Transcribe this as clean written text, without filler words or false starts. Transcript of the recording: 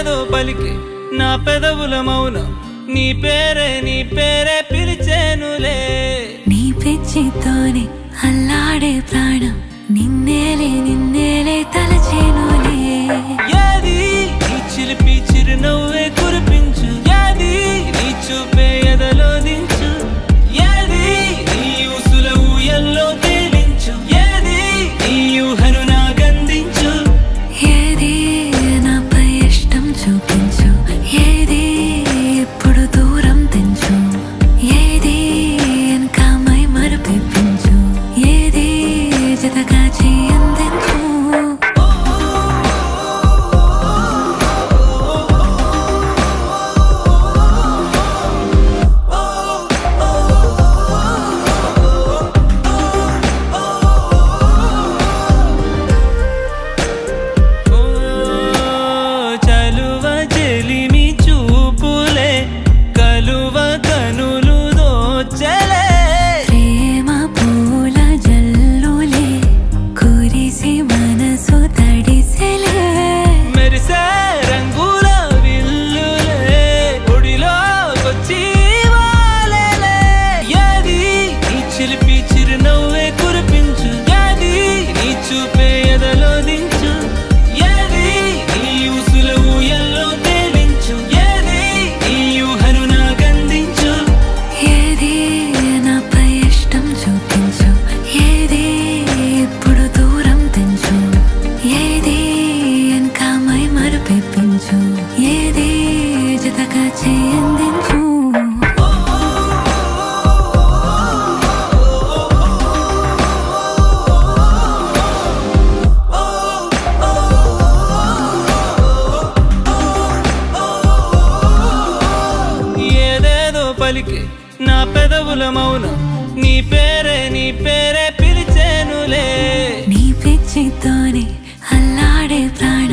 ఏదేదో పలికి నా పెదవుల మౌనం నీ పేరే పిలిచేనులే నీ పిచ్చితోనే అల్లాడే ప్రాణం నిన్నేలే తలచేనులే ఏది నీ చిలిపి చిరునవ్వే కురిపించు ఏది నీ చూపే ఎదలో దించు ఏది నీ ఊసుల ఊయల్లో తేలించు ఏది నీ ఊహను నాగందించు ఏది నాపై ఇష్టం చూపించు ఏది ఇప్పుడు దూరం తెంచు ఏది ఇంకా మై మరపించు ఏది జతగా చేయందించు నా పెదవుల మౌనం నీ పేరే పిలిచేనులే నీ పిచ్చితోనే అల్లాడే ప్రాణం